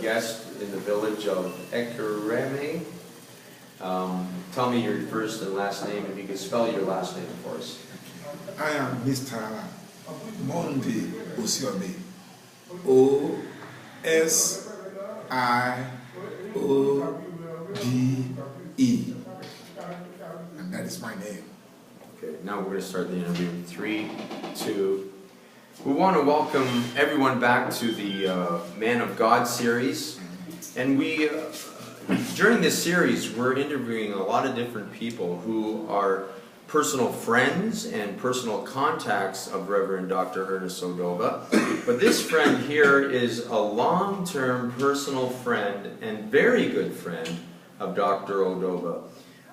guest in the village of Ekereme. Tell me your first and last name, if you could spell your last name for us. I am Mr. Monday Osiobe. O-S-I-O-B-E. And that is my name. Okay, now we're going to start the interview. 3, 2. We want to welcome everyone back to the Man of God series. And we, during this series, we're interviewing a lot of different people who are personal friends and personal contacts of Reverend Dr. Ernest Odogba. But this friend here is a long-term personal friend and very good friend of Dr. Odogba.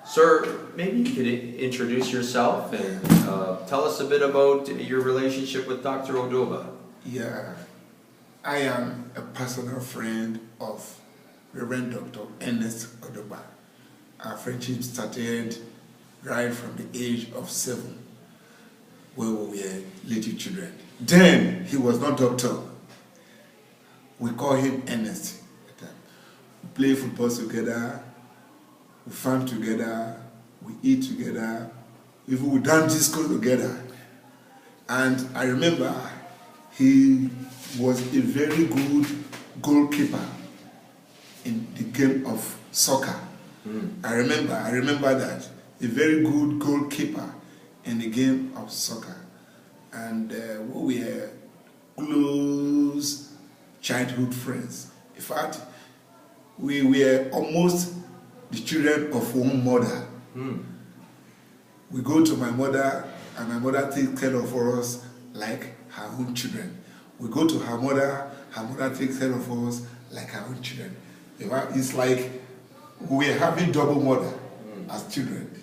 Sir, maybe you could introduce yourself and tell us a bit about your relationship with Dr. Odogba. Yeah, I am a personal friend of Reverend Dr. Ernest Odogba. Our friendship started right from the age of 7, where we were little children. Then he was not doctor. We call him Ernest. We play football together, we farm together, we eat together, even we dance disco together. And I remember he was a very good goalkeeper in the game of soccer. I remember that. A very good goalkeeper in the game of soccer. And we were close childhood friends. In fact, we were almost the children of one mother. We go to my mother, and my mother takes care of us like her own children. We go to her mother takes care of us like her own children. In fact, it's like we are having double mother as children.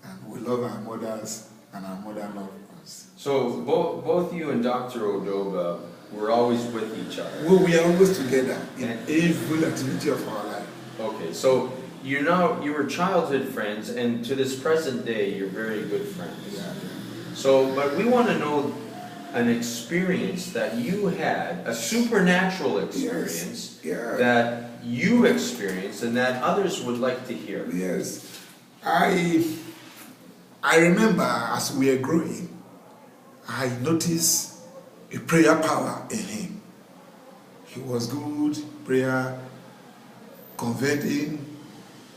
And we love our mothers, and our mother loves us. So both you and Dr. Odogba were always with each other? Well, we are always together in every activity of our life. Okay, so you were childhood friends, and to this present day, you're very good friends. Yeah. So, but we want to know an experience that you had, a supernatural experience that you experienced and that others would like to hear. Yes. I remember as we were growing, I noticed a prayer power in him. He was good, prayer, converting,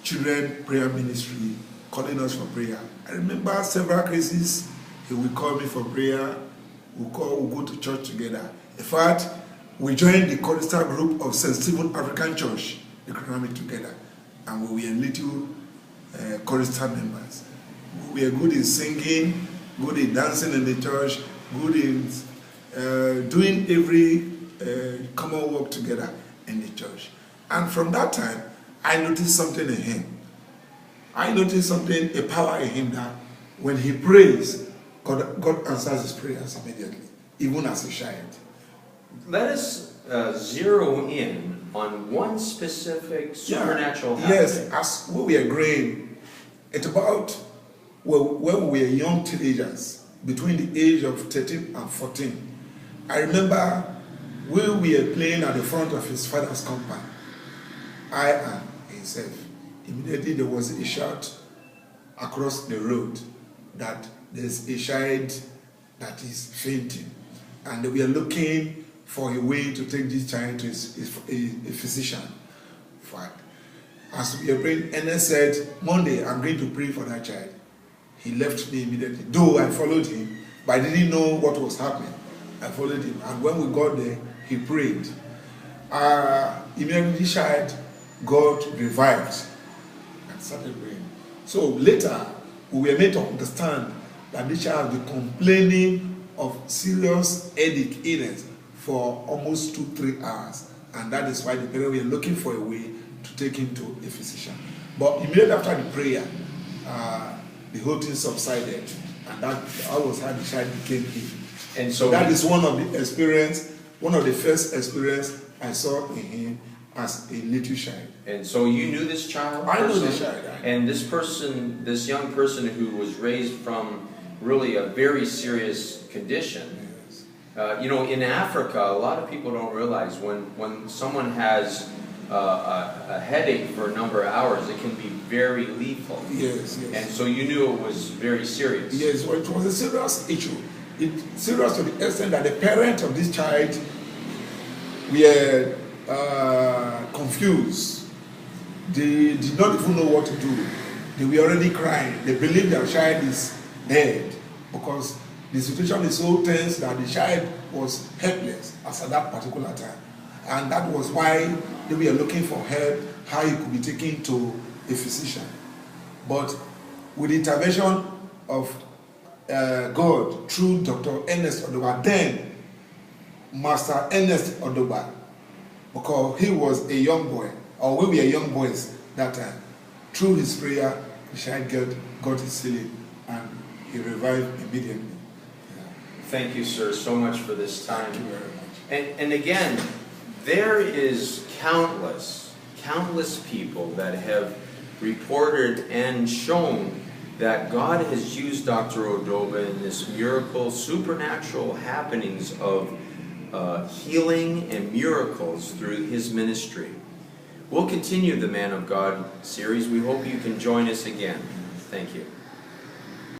children prayer ministry, calling us for prayer. I remember several cases, he would call me for prayer, we'll go to church together. In fact, we joined the chorister group of St. Stephen African Church, economic together, and we were little chorister members. We are good in singing, good in dancing in the church, good in doing every common work together in the church. And from that time, I noticed something in him. I noticed something, a power in him that when he prays, God answers his prayers immediately, even as a child. Let us zero in on one specific supernatural happening. Yes, as we were growing, it's about when we were young teenagers, between the age of 13 and 14. I remember we were playing at the front of his father's compound, I and himself. Immediately there was a shout across the road that there's a child that is fainting. And we are looking for a way to take this child to a physician. In fact, as we were praying, Ernest said, Monday, I'm going to pray for that child. He left me immediately. Though I followed him, but I didn't know what was happening. I followed him. And when we got there, he prayed. Immediately, the child got revived and started praying. So later, we were made to understand that this child had been complaining of serious headache illness for almost 2-3 hours. And that is why the parents were looking for a way to take him to a physician. But immediately after the prayer, the whole thing subsided, and that was how the child became healed. And so that is one of the first experience I saw in him as a little child. And so you knew this child? I knew the child. And this person, this young person who was raised from really a very serious condition, You know, in Africa, a lot of people don't realize when someone has a headache for a number of hours, it can be very lethal. Yes, yes. And so you knew it was very serious. Yes, well, it was a serious issue. It's serious to the extent that the parents of this child were confused. They did not even know what to do. They were already crying. They believed their child is dead because the situation is so tense that the child was helpless as at that particular time. And that was why they were looking for help, how he could be taken to a physician. But with the intervention of God through Dr. Ernest Odogba, then Master Ernest Odogba, because he was a young boy, or we were young boys that time. Through his prayer, the child got his healing and he revived immediately. Yeah. Thank you, sir, so much for this time. Thank you very much. And again, there is countless people that have reported and shown that God has used Dr. Odogba in this miracle, supernatural happenings of healing and miracles through his ministry. We'll continue the Man of God series. We hope you can join us again. Thank you.